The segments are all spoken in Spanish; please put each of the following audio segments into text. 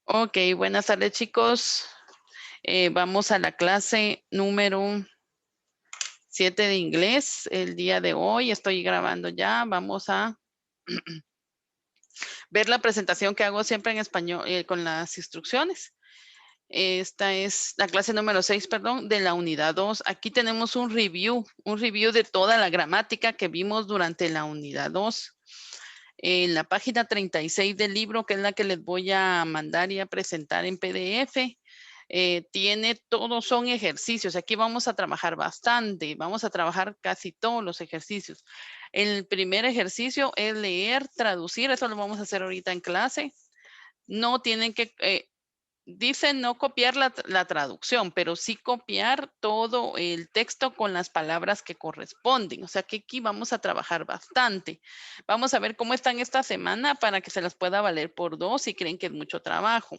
Ok, buenas tardes chicos. Vamos a la clase número 7 de inglés. El día de hoy estoy grabando ya. Vamos a ver la presentación que hago siempre en español con las instrucciones. Esta es la clase número 6, perdón, de la unidad 2. Aquí tenemos un review de toda la gramática que vimos durante la unidad 2. En la página 36 del libro, que es la que les voy a mandar y a presentar en PDF, tiene todos son ejercicios. Aquí vamos a trabajar bastante, vamos a trabajar casi todos los ejercicios. El primer ejercicio es leer, traducir, eso lo vamos a hacer ahorita en clase. No tienen que, dice no copiar la traducción, pero sí copiar todo el texto con las palabras que corresponden. O sea que aquí vamos a trabajar bastante. Vamos a ver cómo están esta semana para que se las pueda valer por 2 si creen que es mucho trabajo.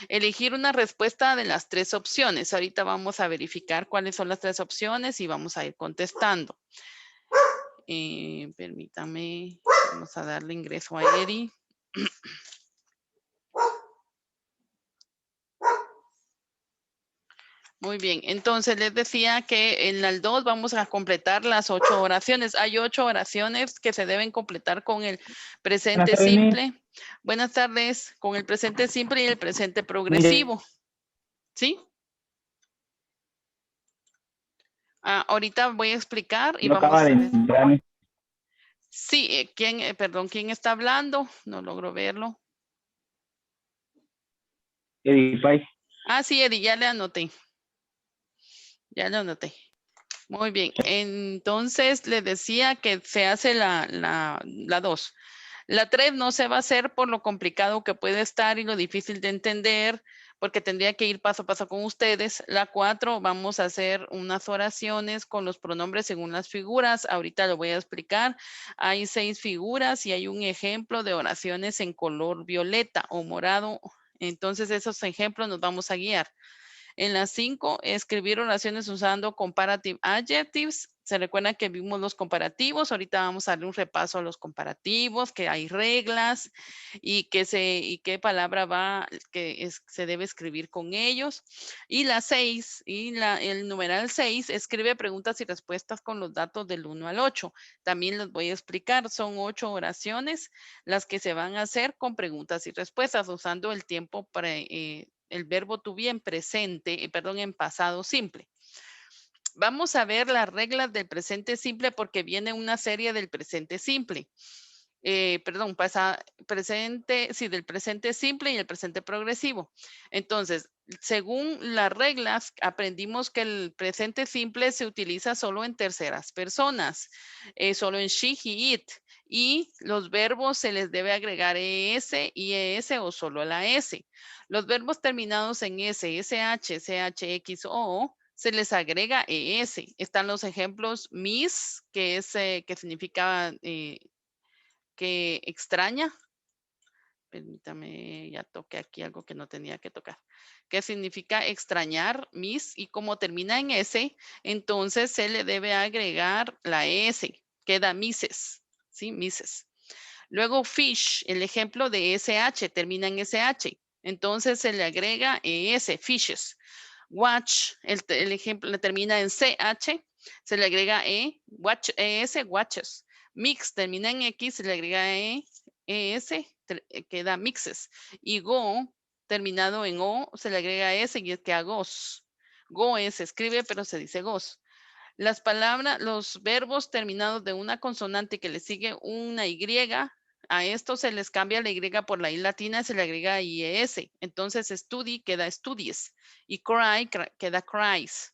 Elegir una respuesta de las 3 opciones. Ahorita vamos a verificar cuáles son las 3 opciones y vamos a ir contestando. Permítame, vamos a darle ingreso a Eri. Muy bien, entonces les decía que en el 2 vamos a completar las 8 oraciones. Hay 8 oraciones que se deben completar con el presente simple. Buenas tardes, con el presente simple y el presente progresivo. ¿Sí? Ahorita voy a explicar y vamos a ver. Sí, perdón, ¿quién está hablando? No logro verlo. Eddie Pais. Sí, Eddie, ya le anoté. Ya lo anoté. Muy bien, entonces le decía que se hace la 2. La 3 no se va a hacer por lo complicado que puede estar y lo difícil de entender, porque tendría que ir paso a paso con ustedes. La 4 vamos a hacer unas oraciones con los pronombres según las figuras. Ahorita lo voy a explicar. Hay 6 figuras y hay un ejemplo de oraciones en color violeta o morado. Entonces esos ejemplos nos vamos a guiar. En las 5, escribir oraciones usando comparative adjectives. Se recuerdan que vimos los comparativos. Ahorita vamos a darle un repaso a los comparativos, que hay reglas y qué palabra se debe escribir con ellos. Y la 6, el numeral 6, escribe preguntas y respuestas con los datos del 1 al 8. También les voy a explicar. Son 8 oraciones las que se van a hacer con preguntas y respuestas usando el tiempo el verbo to be en presente, en pasado simple. Vamos a ver las reglas del presente simple porque viene una serie del presente simple. Del presente simple y el presente progresivo. Entonces, según las reglas, aprendimos que el presente simple se utiliza solo en terceras personas, solo en she, he, it. Y los verbos se les debe agregar ES y ES o solo la S. Los verbos terminados en S, SH, CHX o O, se les agrega ES. Están los ejemplos miss, que significa que extraña. Permítame, ya toqué aquí algo que no tenía que tocar. Que significa extrañar, miss, y como termina en S, entonces se le debe agregar la S. Queda misses, ¿sí? Misses. Luego fish, el ejemplo de SH, termina en SH. Entonces se le agrega ES, fishes. Watch, el ejemplo le termina en CH, se le agrega watch, ES, watches. Mix termina en X, se le agrega ES, queda mixes. Y go, terminado en O, se le agrega S y queda goes. Go se escribe, pero se dice goes. Las palabras, los verbos terminados de una consonante que le sigue una Y, a esto se les cambia la Y por la I latina, se le agrega IES. Entonces, study queda studies y cry queda cries.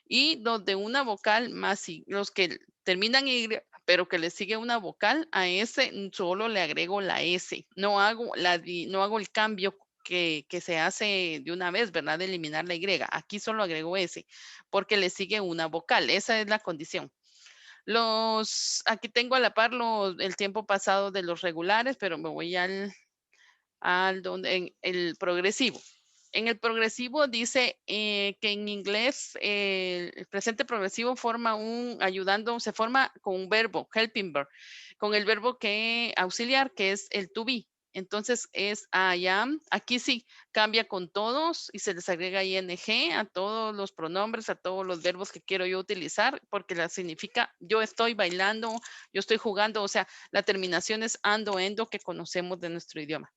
Y donde una vocal más, los que terminan en Y, pero que le sigue una vocal, a ese solo le agrego la S. No hago el cambio que se hace de una vez, ¿verdad? De eliminar la Y. Aquí solo agrego S, porque le sigue una vocal. Esa es la condición. Aquí tengo a la par el tiempo pasado de los regulares, pero me voy en el progresivo. En el progresivo dice que en inglés el presente progresivo se forma con un verbo, helping verb, con el verbo auxiliar, que es el to be. Entonces es I am. Aquí sí cambia con todos y se les agrega ing a todos los pronombres, a todos los verbos que quiero yo utilizar, porque la significa yo estoy bailando, yo estoy jugando, o sea, la terminación es ando, endo que conocemos de nuestro idioma.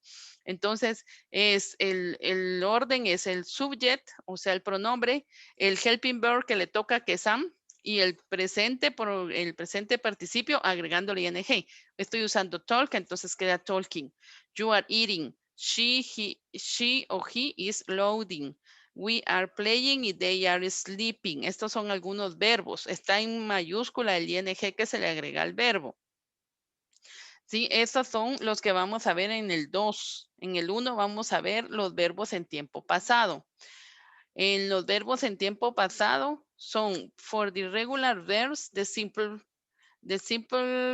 Entonces, es el orden es el subject, o sea, el pronombre, el helping verb que le toca, que es am, y el presente por el presente participio agregándole ing. Estoy usando talk, entonces queda talking. You are eating. She or he is loading. We are playing y they are sleeping. Estos son algunos verbos. Está en mayúscula el ing que se le agrega al verbo. Sí, estos son los que vamos a ver en el 2. En el 1 vamos a ver los verbos en tiempo pasado. En los verbos en tiempo pasado son for the regular verbs, the simple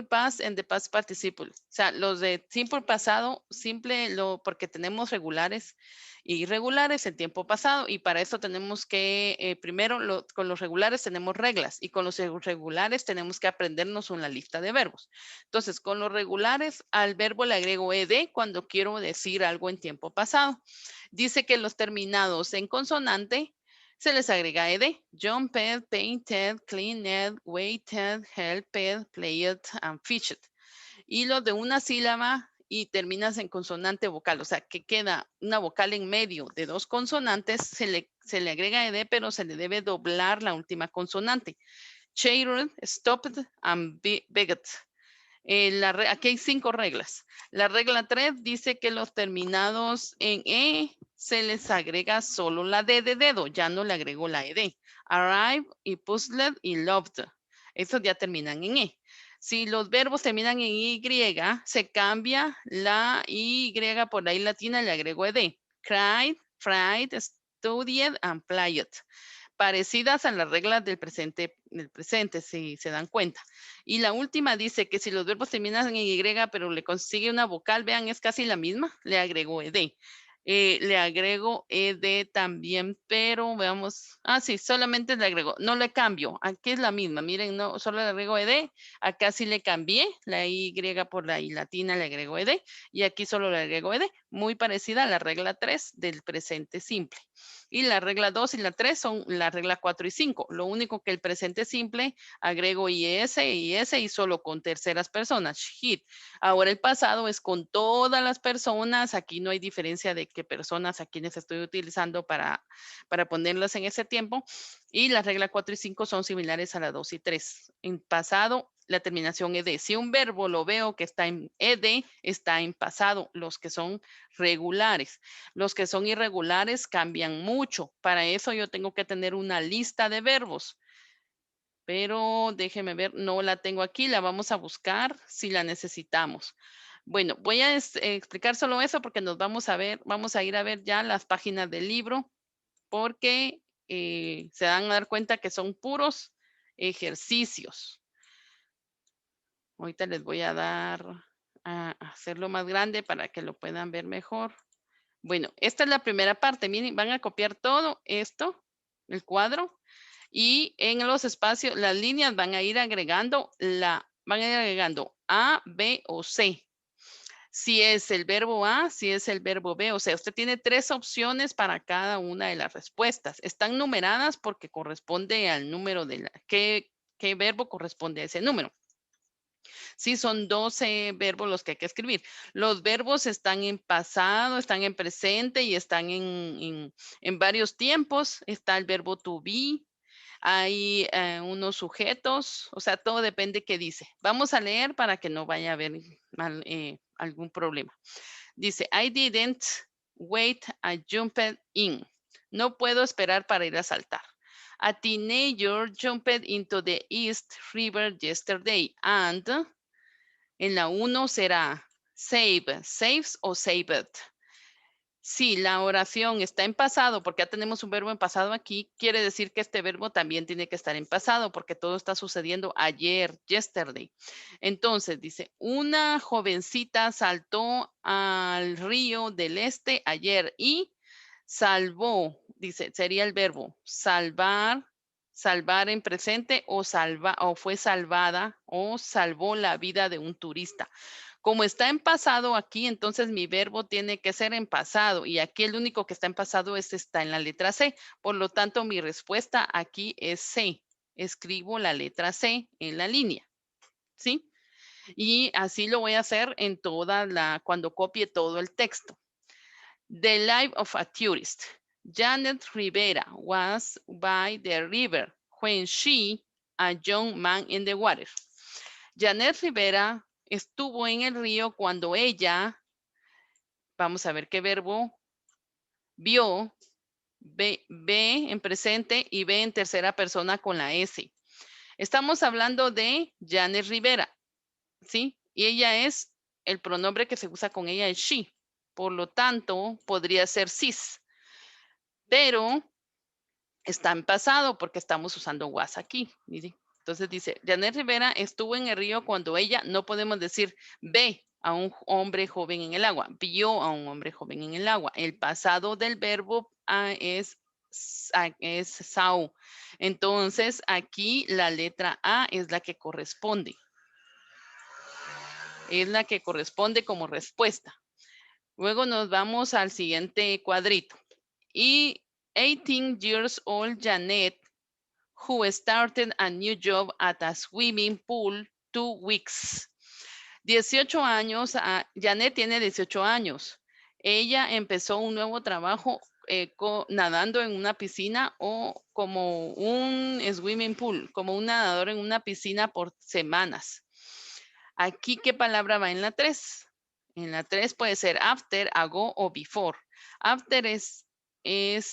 past and the past participle. O sea, los de simple pasado, simple, porque tenemos regulares y irregulares en tiempo pasado y para eso tenemos que, primero, con los regulares tenemos reglas y con los irregulares tenemos que aprendernos una lista de verbos. Entonces, con los regulares al verbo le agrego ed cuando quiero decir algo en tiempo pasado. Dice que los terminados en consonante se les agrega ed. Jumped, painted, cleaned, waited, helped, played, and fished. Y los de una sílaba y terminas en consonante vocal, o sea, que queda una vocal en medio de dos consonantes, se le agrega ed, pero se le debe doblar la última consonante. Chaired, stopped, and begged. Aquí hay 5 reglas. La regla 3 dice que los terminados en E se les agrega solo la D de dedo, ya no le agrego la ED. Arrive y puzzled y loved. Estos ya terminan en E. Si los verbos terminan en Y, se cambia la Y por la I latina y le agrego ED. Cried, fried, studied and played. Parecidas a las reglas del presente, si se dan cuenta. Y la última dice que si los verbos terminan en Y, pero le consigue una vocal, vean, es casi la misma, le agrego ed. Le agrego ed también, pero veamos, sí, solamente le agrego, no le cambio, aquí es la misma, miren, no, solo le agrego ed, acá sí le cambié, la Y por la I latina le agrego ed, y aquí solo le agrego ed, muy parecida a la regla 3 del presente simple. Y la regla 2 y la 3 son la regla 4 y 5. Lo único que el presente simple agrego IS y solo con terceras personas. Hit. Ahora el pasado es con todas las personas. Aquí no hay diferencia de qué personas a quienes estoy utilizando para ponerlas en ese tiempo. Y la regla 4 y 5 son similares a la 2 y 3. En pasado, la terminación ed. Si un verbo lo veo que está en ed, está en pasado. Los que son regulares. Los que son irregulares cambian mucho. Para eso yo tengo que tener una lista de verbos. Pero déjeme ver, no la tengo aquí, la vamos a buscar si la necesitamos. Bueno, voy a explicar solo eso porque nos vamos a ir a ver ya las páginas del libro porque se van a dar cuenta que son puros ejercicios. Ahorita les voy a dar a hacerlo más grande para que lo puedan ver mejor. Bueno, esta es la primera parte. Miren, van a copiar todo esto, el cuadro, y en los espacios, las líneas van a ir agregando A, B o C. Si es el verbo A, si es el verbo B, o sea, usted tiene 3 opciones para cada una de las respuestas. Están numeradas porque corresponde al número de qué verbo corresponde a ese número. Sí, son 12 verbos los que hay que escribir. Los verbos están en pasado, están en presente y están en varios tiempos. Está el verbo to be, hay unos sujetos, o sea, todo depende qué dice. Vamos a leer para que no vaya a haber algún problema. Dice, I didn't wait, I jumped in. No puedo esperar para ir a saltar. A teenager jumped into the East River yesterday and en la 1 será save, saves o saved. Si la oración está en pasado, porque ya tenemos un verbo en pasado aquí, quiere decir que este verbo también tiene que estar en pasado, porque todo está sucediendo ayer, yesterday. Entonces dice, una jovencita saltó al río del este ayer y salvó, dice, sería el verbo salvar, salvar en presente o fue salvada o salvó la vida de un turista. Como está en pasado aquí, entonces mi verbo tiene que ser en pasado y aquí el único que está en pasado está en la letra C. Por lo tanto, mi respuesta aquí es C. Escribo la letra C en la línea, ¿sí? Y así lo voy a hacer en cuando copie todo el texto. The life of a tourist. Janet Rivera was by the river when she, a young man in the water. Janet Rivera estuvo en el río cuando ella, vamos a ver qué verbo, vio, ve en presente y ve en tercera persona con la S. Estamos hablando de Janet Rivera, ¿sí? Y ella es, el pronombre que se usa con ella es she. Por lo tanto, podría ser cis. Pero está en pasado porque estamos usando was aquí. Miren. Entonces dice, Janet Rivera estuvo en el río cuando ella, no podemos decir ve a un hombre joven en el agua, vio a un hombre joven en el agua. El pasado del verbo es saw. Entonces aquí la letra A es la que corresponde. Es la que corresponde como respuesta. Luego nos vamos al siguiente cuadrito. Y 18 years old Janet, who started a new job at a swimming pool 2 weeks. 18 años, Janet tiene 18 años. Ella empezó un nuevo trabajo nadando en una piscina o como un swimming pool, como un nadador en una piscina por semanas. Aquí, ¿qué palabra va en la 3? En la 3 puede ser after, ago o before. After es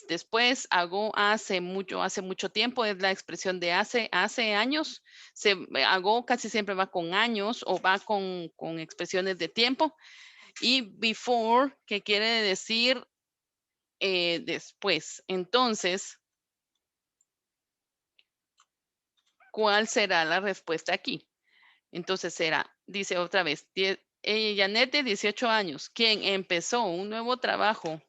después, ago hace mucho tiempo, es la expresión de hace años. Ago casi siempre va con años o va con expresiones de tiempo. Y before, que quiere decir después. Entonces, ¿cuál será la respuesta aquí? Entonces será, dice otra vez, Janet de 18 años, quien empezó un nuevo trabajo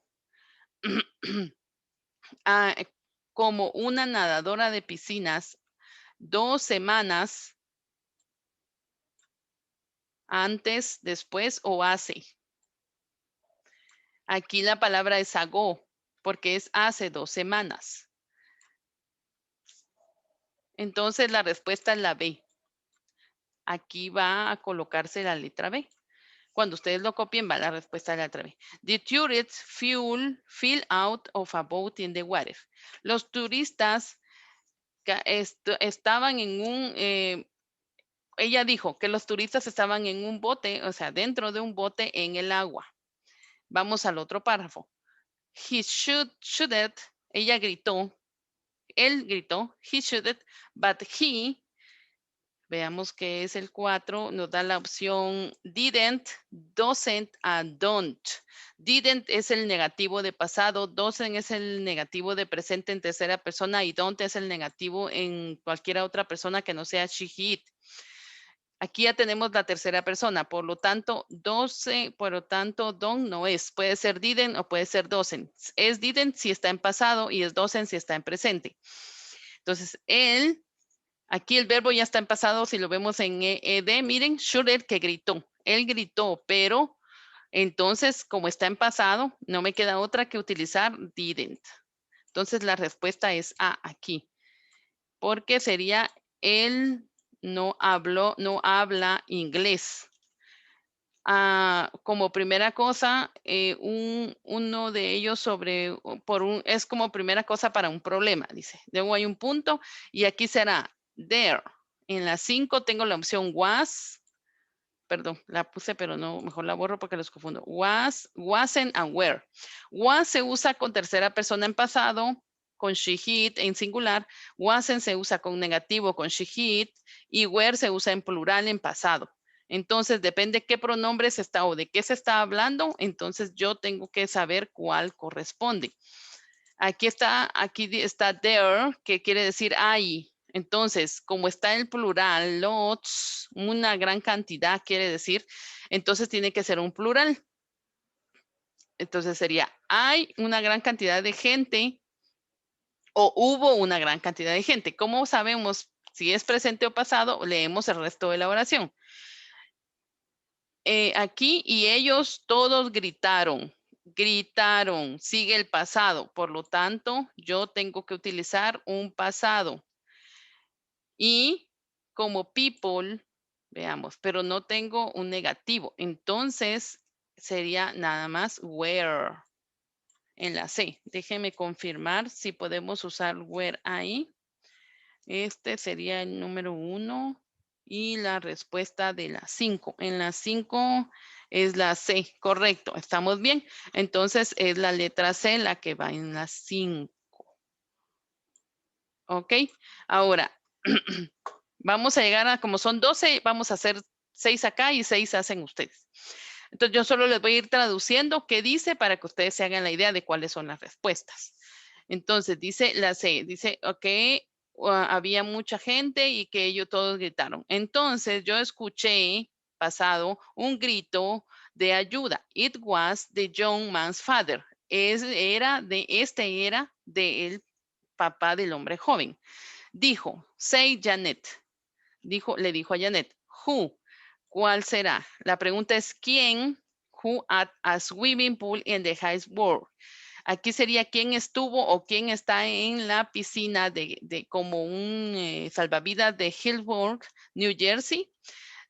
como una nadadora de piscinas 2 semanas antes, después o hace. Aquí la palabra es ago, porque es hace 2 semanas. Entonces la respuesta es la B. Aquí va a colocarse la letra B. Cuando ustedes lo copien, va la respuesta de la letra B. The tourists fill out of a boat in the water. Los turistas estaban en ella dijo que los turistas estaban en un bote, o sea, dentro de un bote en el agua. Vamos al otro párrafo. He shouldn't, ella gritó, él gritó, he shouldn't, but he, veamos qué es el 4, nos da la opción didn't, doesn't, and don't. Didn't es el negativo de pasado, doesn't es el negativo de presente en tercera persona y don't es el negativo en cualquier otra persona que no sea she, he, it. Aquí ya tenemos la tercera persona, por lo tanto, don't no es. Puede ser didn't o puede ser doesn't. Es didn't si está en pasado y es doesn't si está en presente. Entonces, él, aquí el verbo ya está en pasado, si lo vemos en ED, miren, shouldn't que gritó. Él gritó, pero entonces, como está en pasado, no me queda otra que utilizar didn't. Entonces, la respuesta es A aquí, porque sería él no habla inglés. Como primera cosa, uno de ellos es como primera cosa para un problema, dice. Luego hay un punto y aquí será there. En la 5 tengo la opción was, perdón, la puse, pero no, mejor la borro porque los confundo. Was, wasn't, and were. Was se usa con tercera persona en pasado, con she, it en singular. Wasn't se usa con negativo, con she, it, y were se usa en plural en pasado. Entonces, depende qué pronombre se está o de qué se está hablando, entonces yo tengo que saber cuál corresponde. Aquí está there, que quiere decir hay. Entonces, como está en plural, lots, una gran cantidad quiere decir, entonces tiene que ser un plural. Entonces sería, hay una gran cantidad de gente o hubo una gran cantidad de gente. ¿Cómo sabemos si es presente o pasado? Leemos el resto de la oración. aquí y ellos todos gritaron. Gritaron, sigue el pasado. Por lo tanto, yo tengo que utilizar un pasado. Y como people, veamos, pero no tengo un negativo. Entonces, sería nada más where en la C. Déjeme confirmar si podemos usar where ahí. Este sería el número 1 y la respuesta de la 5. En la 5 es la C, correcto, estamos bien. Entonces es la letra C la que va en la 5. Ok, ahora vamos a llegar a, como son 12, vamos a hacer 6 acá y 6 hacen ustedes. Entonces yo solo les voy a ir traduciendo qué dice para que ustedes se hagan la idea de cuáles son las respuestas. Entonces dice la C, dice, ok, había mucha gente y que ellos todos gritaron. Entonces yo escuché pasado un grito de ayuda. It was the young man's father. Era del papá del hombre joven. Dijo, say Janet. Le dijo a Janet, who, ¿cuál será? La pregunta es quién, who at a swimming pool in the high world. Aquí sería quién estuvo o quién está en la piscina de como un salvavidas de Hillsborough, New Jersey.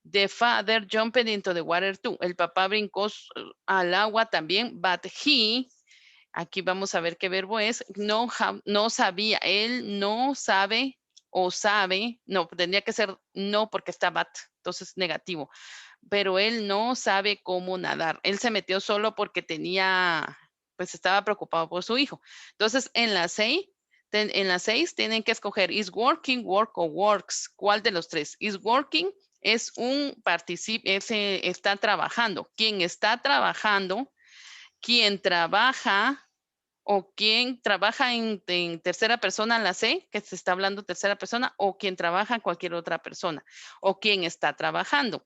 The father jumped into the water too. El papá brincó al agua también, but he, aquí vamos a ver qué verbo es, no sabía, él no sabe o sabe, no, tendría que ser no porque está but, entonces negativo, pero él no sabe cómo nadar. Él se metió solo porque pues estaba preocupado por su hijo. Entonces, en la 6 tienen que escoger is working, work o works. ¿Cuál de los tres? Is working es un participio, está trabajando. Quien está trabajando, quien trabaja o quien trabaja en tercera persona, la C, que se está hablando tercera persona, o quien trabaja en cualquier otra persona, o quien está trabajando.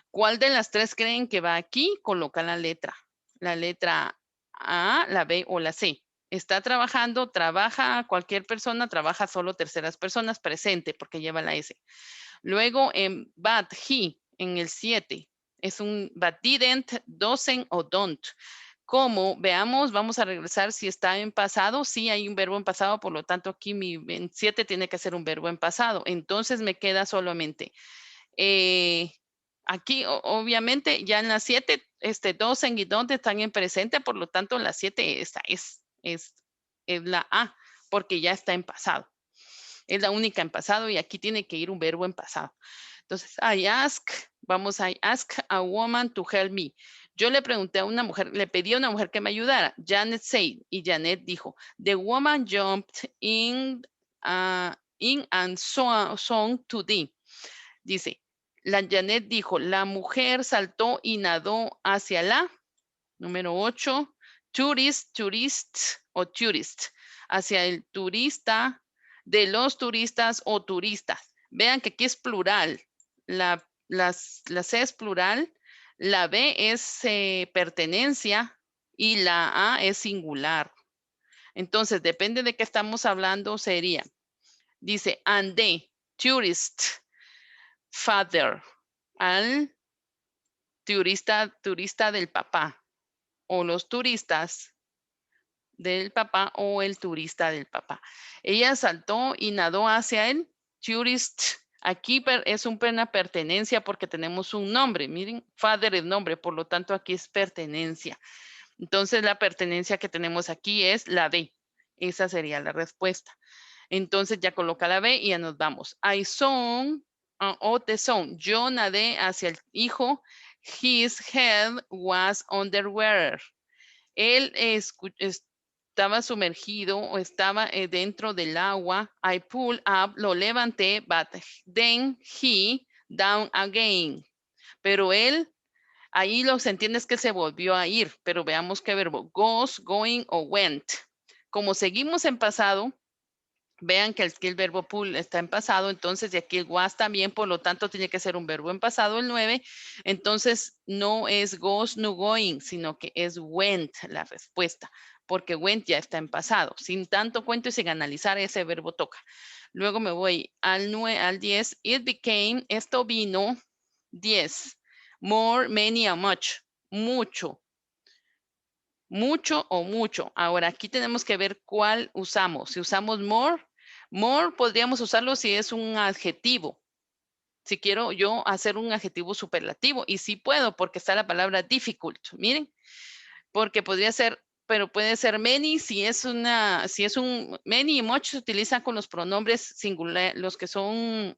¿Cuál de las tres creen que va aquí? Coloca la letra A, la B o la C. Está trabajando, trabaja cualquier persona, trabaja solo terceras personas, presente, porque lleva la S. Luego en but, he, en el 7, es un but didn't, doesn't o don't. Como veamos, vamos a regresar si está en pasado. Sí, hay un verbo en pasado, por lo tanto aquí mi 7 tiene que ser un verbo en pasado. Entonces me queda solamente aquí obviamente ya en la 7, doesn't y don't están en presente, por lo tanto la 7 esta es la A, porque ya está en pasado. Es la única en pasado y aquí tiene que ir un verbo en pasado. Entonces, I ask a woman to help me. Yo le pregunté a una mujer, le pedí a una mujer que me ayudara. Janet said, y Janet dijo, the woman jumped in and song to thee. Dice, la Janet dijo, la mujer saltó y nadó hacia la, número 8, tourist o tourist, hacia el turista, de los turistas o turistas. Vean que aquí es plural. La C es plural, la B es pertenencia y la A es singular. Entonces, depende de qué estamos hablando, sería, dice, and the tourist father, al turista del papá, o los turistas del papá o el turista del papá. Ella saltó y nadó hacia el tourist. Aquí es una pertenencia porque tenemos un nombre. Miren, father es nombre, por lo tanto aquí es pertenencia. Entonces la pertenencia que tenemos aquí es la D. Esa sería la respuesta. Entonces ya coloca la B y ya nos vamos. I saw o the son. Yo nadé hacia el hijo. His head was underwater. Él estaba sumergido o estaba dentro del agua. I pulled up, lo levanté, but then he down again. Pero él, ahí lo que se entiende es que se volvió a ir, pero veamos qué verbo, goes, going o went. Como seguimos en pasado, vean que el verbo pull está en pasado, entonces de aquí el was también, por lo tanto tiene que ser un verbo en pasado el 9, entonces no es goes, no going, sino que es went la respuesta, porque went ya está en pasado, sin tanto cuento y sin analizar ese verbo toca. Luego me voy al 10, it became, esto vino, 10, More, many, and much. Mucho. Mucho o mucho. Ahora, aquí tenemos que ver cuál usamos. Si usamos more podríamos usarlo si es un adjetivo. Si quiero yo hacer un adjetivo superlativo, y sí puedo porque está la palabra difficult. Miren, porque podría ser, pero puede ser many si es un many y much se utiliza con los pronombres singular, los que son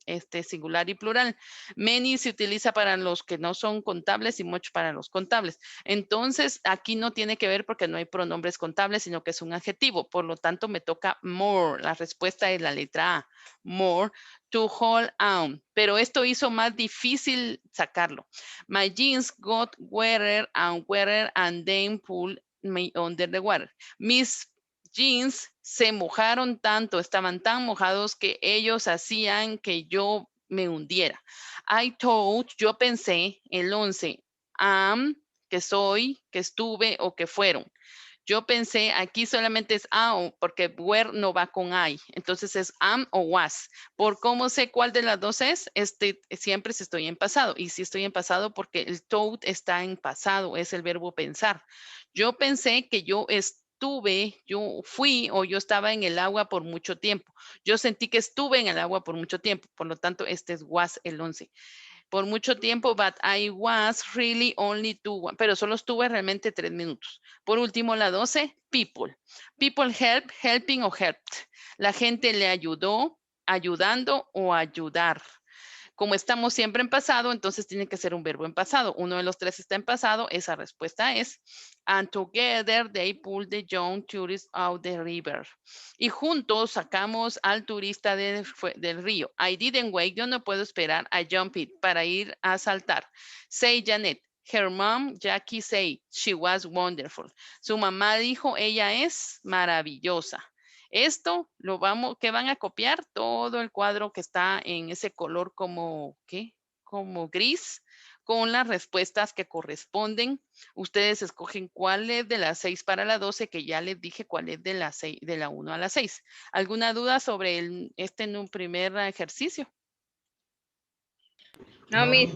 singular y plural. Many se utiliza para los que no son contables y much para los contables. Entonces, aquí no tiene que ver porque no hay pronombres contables, sino que es un adjetivo. Por lo tanto, me toca more. La respuesta es la letra A. More to hold on. Pero esto hizo más difícil sacarlo. My jeans got wetter and then pulled me under the water. Mis jeans se mojaron tanto, estaban tan mojados que ellos hacían que yo me hundiera. I thought, yo pensé, el 11, am, que soy, que estuve o que fueron. Yo pensé, aquí solamente es porque were no va con I. Entonces es am o was. Por cómo sé cuál de las dos es, siempre si estoy en pasado. Y si estoy en pasado porque el thought está en pasado, es el verbo pensar. Yo pensé que yo estuve, yo fui o yo estaba en el agua por mucho tiempo. Yo sentí que estuve en el agua por mucho tiempo. Por lo tanto, este es was el 11 por mucho tiempo, but I was really only pero solo estuve realmente 3 minutos. Por último, la 12, people. People help, helping o helped. La gente le ayudó, ayudando o ayudar. Como estamos siempre en pasado, entonces tiene que ser un verbo en pasado. Uno de los tres está en pasado, esa respuesta es and together they pulled the young tourist out the river. Y juntos sacamos al turista del río. I didn't wait, yo no puedo esperar a jump it para ir a saltar. Say Janet. Her mom, Jackie, say she was wonderful. Su mamá dijo, ella es maravillosa. Esto que van a copiar todo el cuadro que está en ese color como, ¿qué? Como gris, con las respuestas que corresponden. Ustedes escogen cuál es de las 6 para la 12, que ya les dije cuál es de la 1 a la 6. ¿Alguna duda sobre en un primer ejercicio? No, Miss.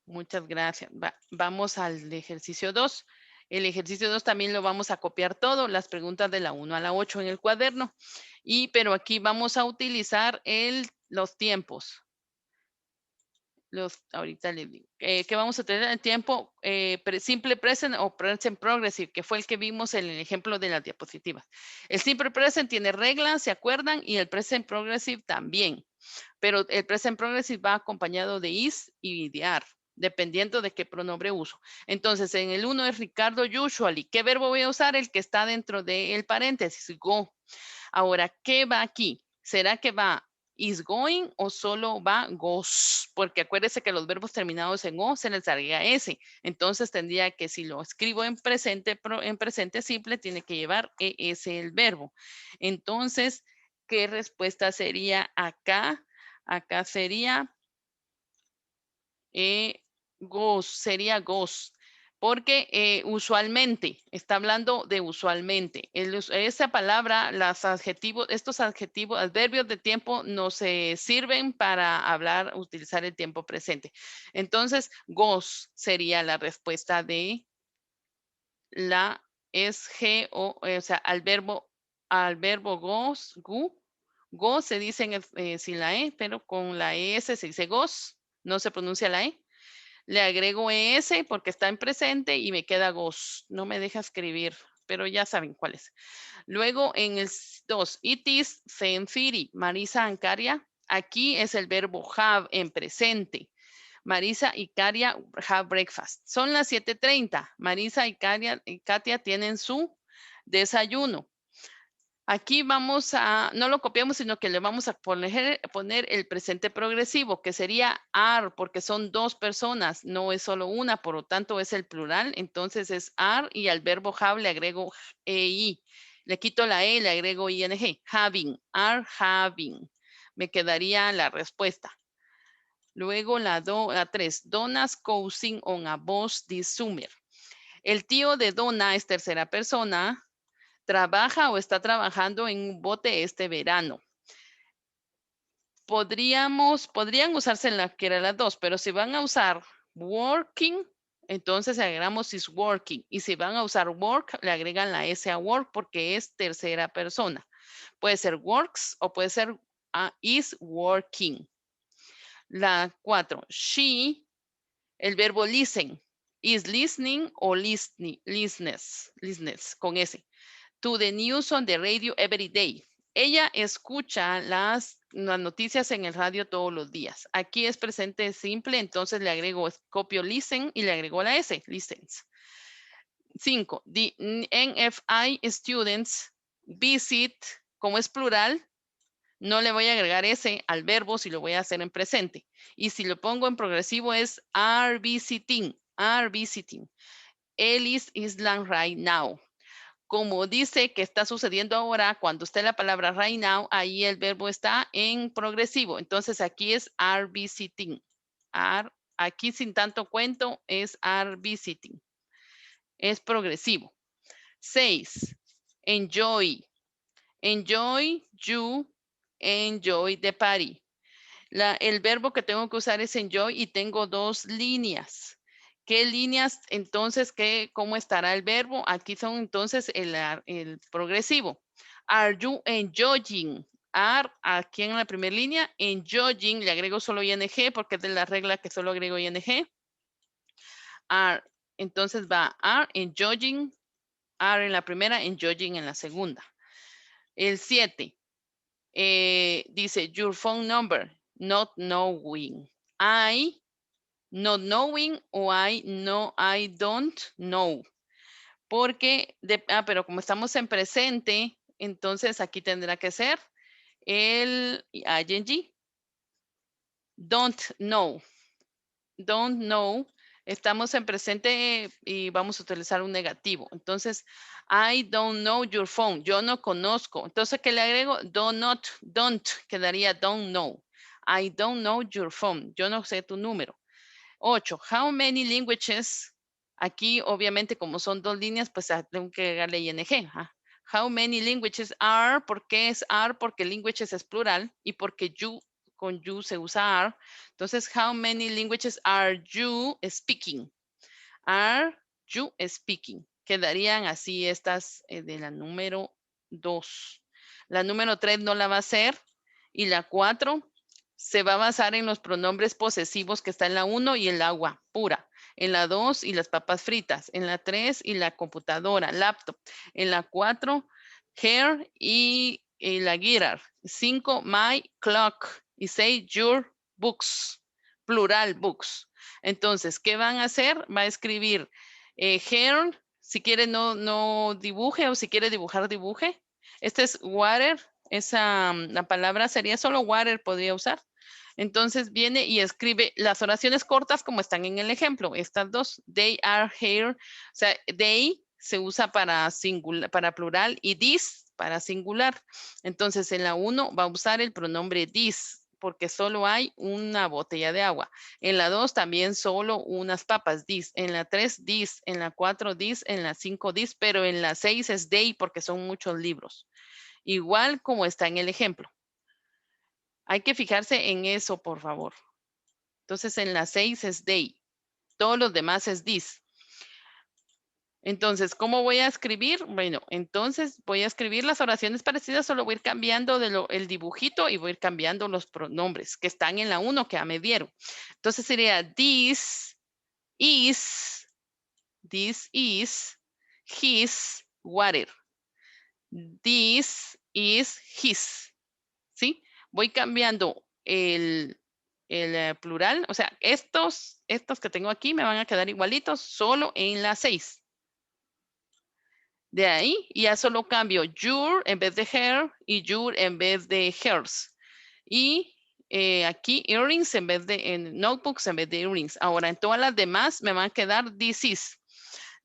Muchas gracias. Vamos al ejercicio 2. El ejercicio 2 también lo vamos a copiar todo, las preguntas de la 1 a la 8 en el cuaderno. Pero aquí vamos a utilizar los tiempos. Ahorita les digo. Que vamos a tener el tiempo simple present o present progressive, que fue el que vimos en el ejemplo de las diapositivas. El simple present tiene reglas, ¿se acuerdan? Y el present progressive también. Pero el present progressive va acompañado de is y de are, dependiendo de qué pronombre uso. Entonces, en el 1 es Ricardo usually. ¿Qué verbo voy a usar? El que está dentro del paréntesis, go. Ahora, ¿qué va aquí? ¿Será que va is going o solo va goes? Porque acuérdese que los verbos terminados en o se les agrega s. Entonces tendría que, si lo escribo en presente simple, tiene que llevar es el verbo. Entonces, ¿qué respuesta sería acá? Acá sería goes, sería goes. Porque usualmente, está hablando de usualmente. Esa palabra, estos adjetivos, adverbios de tiempo no se sirven para utilizar el tiempo presente. Entonces, goes sería la respuesta de la SG, o sea, al verbo goes, go se dice sin la E, pero con la ES se dice goes, no se pronuncia la E. Le agrego ES porque está en presente y me queda goes. No me deja escribir, pero ya saben cuál es. Luego en el 2, it is 10:30. Marisa Ancaria, aquí es el verbo have en presente. Marisa y Katia have breakfast. Son las 7:30. Marisa y Katia tienen su desayuno. Aquí no lo copiamos, sino que le vamos a poner el presente progresivo, que sería are, porque son dos personas, no es solo una, por lo tanto es el plural, entonces es are y al verbo have le agrego EI. Le quito la E, le agrego ING. Having, are having. Me quedaría la respuesta. Luego la 3, Donna's cousin on a bus this summer. El tío de Donna es tercera persona, trabaja o está trabajando en un bote este verano. Podrían usarse en la que era las dos, pero si van a usar working, entonces agregamos is working. Y si van a usar work, le agregan la S a work porque es tercera persona. Puede ser works o puede ser is working. La 4, she, el verbo listen, is listening o listens con S. To the news on the radio every day. Ella escucha las noticias en el radio todos los días. Aquí es presente simple, entonces le agrego, copio listen y le agrego la S, listens. 5. The NFI students visit, como es plural, no le voy a agregar S al verbo si lo voy a hacer en presente. Y si lo pongo en progresivo es are visiting, are visiting. Ellis Island right now. Como dice que está sucediendo ahora, cuando esté la palabra right now, ahí el verbo está en progresivo. Entonces aquí es are visiting. Aquí sin tanto cuento es are visiting. Es progresivo. 6. Enjoy. Enjoy, you, enjoy the party. El verbo que tengo que usar es enjoy y tengo 2 líneas. ¿Qué líneas? Entonces, ¿cómo estará el verbo? Aquí son entonces el progresivo. Are you enjoying? Are, aquí en la primera línea, enjoying, le agrego solo ing porque es de la regla que solo agrego ing. Are, entonces va are enjoying, are en la primera, enjoying en la segunda. El 7, dice your phone number, not knowing. I, not knowing o I don't know. Porque, pero como estamos en presente, entonces aquí tendrá que ser el ing. Don't know. Don't know. Estamos en presente y vamos a utilizar un negativo. Entonces, I don't know your phone. Yo no conozco. Entonces, ¿qué le agrego? Don't. Quedaría don't know. I don't know your phone. Yo no sé tu número. 8. How many languages? Aquí, obviamente, como son 2 líneas, pues tengo que agregarle ing. How many languages are? ¿Por qué es are? Porque languages es plural y porque you, con you se usa are. Entonces, how many languages are you speaking? Are you speaking? Quedarían así estas de la número 2. La número 3 no la va a hacer. Y la 4 se va a basar en los pronombres posesivos que está en la 1 y el agua pura. En la 2 y las papas fritas. En la 3 y la computadora, laptop. En la 4, hair y la guitar. 5, my clock. Y 6, your books. Plural, books. Entonces, ¿qué van a hacer? Va a escribir hair. Si quiere no dibuje o si quiere dibujar, dibuje. Este es water. La palabra sería solo water, podría usar. Entonces viene y escribe las oraciones cortas como están en el ejemplo. Estas 2, they are here. O sea, they se usa para singular, para plural y this para singular. Entonces en la 1 va a usar el pronombre this porque solo hay una botella de agua. En la 2 también solo unas papas, this. En la 3, this. En la 4, this. En la 5, this. Pero en la 6 es they porque son muchos libros. Igual como está en el ejemplo. Hay que fijarse en eso, por favor. Entonces, en la 6 es they. Todos los demás es this. Entonces, ¿cómo voy a escribir? Bueno, entonces voy a escribir las oraciones parecidas, solo voy a ir cambiando el dibujito y voy a ir cambiando los pronombres que están en la 1 que ya me dieron. Entonces sería this is his water. This is his. ¿Sí? Voy cambiando el plural. O sea, estos que tengo aquí me van a quedar igualitos solo en la 6. De ahí ya solo cambio your en vez de her y your en vez de hers. Y aquí earrings en vez de notebooks en vez de earrings. Ahora en todas las demás me van a quedar this is.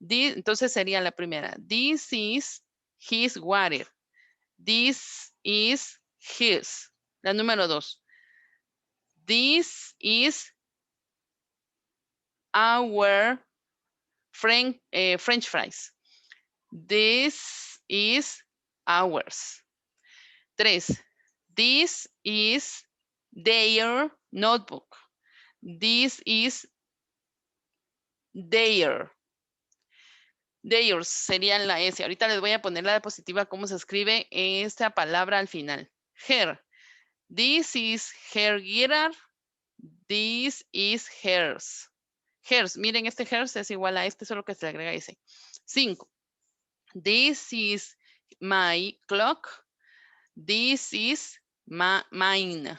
Entonces sería la primera. This is his water. This is his. La número 2. This is our French fries. This is ours. 3. This is their notebook. This is their. Theirs sería la S. Ahorita les voy a poner la diapositiva cómo se escribe esta palabra al final. Her. This is her guitar. This is hers. Hers. Miren, este hers es igual a este, solo que se le agrega ese. 5. This is my clock. This is mine.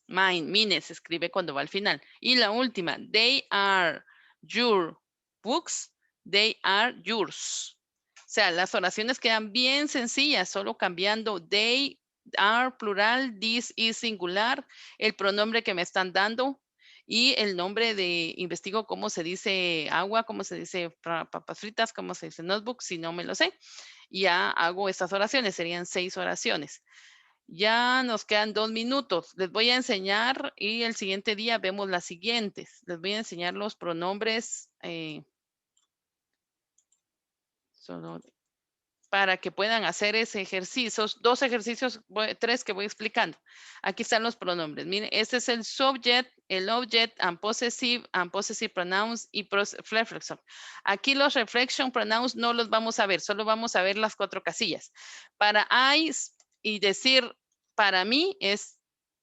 Mine se escribe cuando va al final. Y la última. They are your books. They are yours. O sea, las oraciones quedan bien sencillas, solo cambiando they are plural, this is singular, el pronombre que me están dando y el nombre de, investigo cómo se dice agua, cómo se dice papas fritas, cómo se dice notebook, si no me lo sé. Ya hago estas oraciones, serían 6 oraciones. Ya nos quedan 2 minutos. Les voy a enseñar y el siguiente día vemos las siguientes. Les voy a enseñar los pronombres solo para que puedan hacer ese ejercicio. 2 ejercicios, 3 que voy explicando. Aquí están los pronombres. Miren, este es el subject, el object, and possessive pronouns y reflexive. Aquí los reflection pronouns no los vamos a ver, solo vamos a ver las 4 casillas. Para I y decir para mí es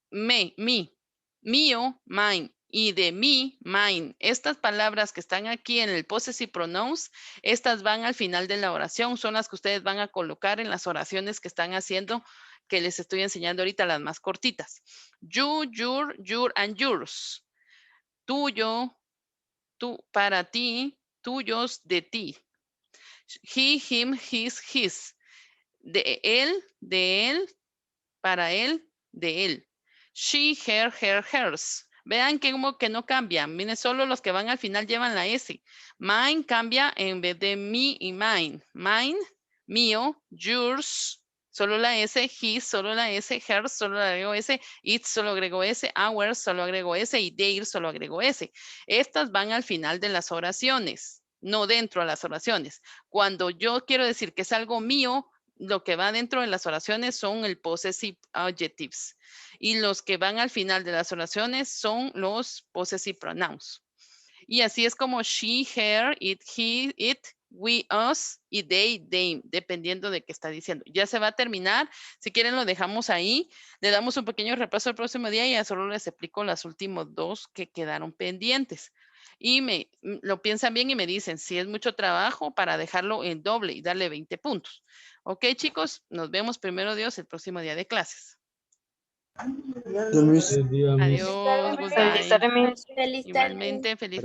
me, mi, mío, mine. Y de mí, mine. Estas palabras que están aquí en el possessive pronouns, estas van al final de la oración, son las que ustedes van a colocar en las oraciones que están haciendo, que les estoy enseñando ahorita, las más cortitas. You, your, and yours. Tuyo, tú, para ti, tuyos, de ti. He, him, his. De él, para él, de él. She, her, hers. Vean que como que no cambian. Miren, solo los que van al final llevan la S. Mine cambia en vez de me y mine. Mine, mío, yours, solo la S, his, solo la S, hers, solo le agrego S, it, solo agrego S, ours, solo agrego S y their, solo agrego S. Estas van al final de las oraciones, no dentro de las oraciones. Cuando yo quiero decir que es algo mío, lo que va dentro de las oraciones son el possessive adjectives y los que van al final de las oraciones son los possessive pronouns. Y así es como she, her, it, he, it, we, us y they, dependiendo de qué está diciendo. Ya se va a terminar. Si quieren lo dejamos ahí. Le damos un pequeño repaso el próximo día y ya solo les explico las últimos 2 que quedaron pendientes. Y lo piensan bien y me dicen si es mucho trabajo para dejarlo en doble y darle 20 puntos. Ok, chicos, nos vemos primero Dios el próximo día de clases. Feliz día, Miss. Adiós, Feliz goodbye. tarde, Miss. Feliz tarde. Igualmente, feliz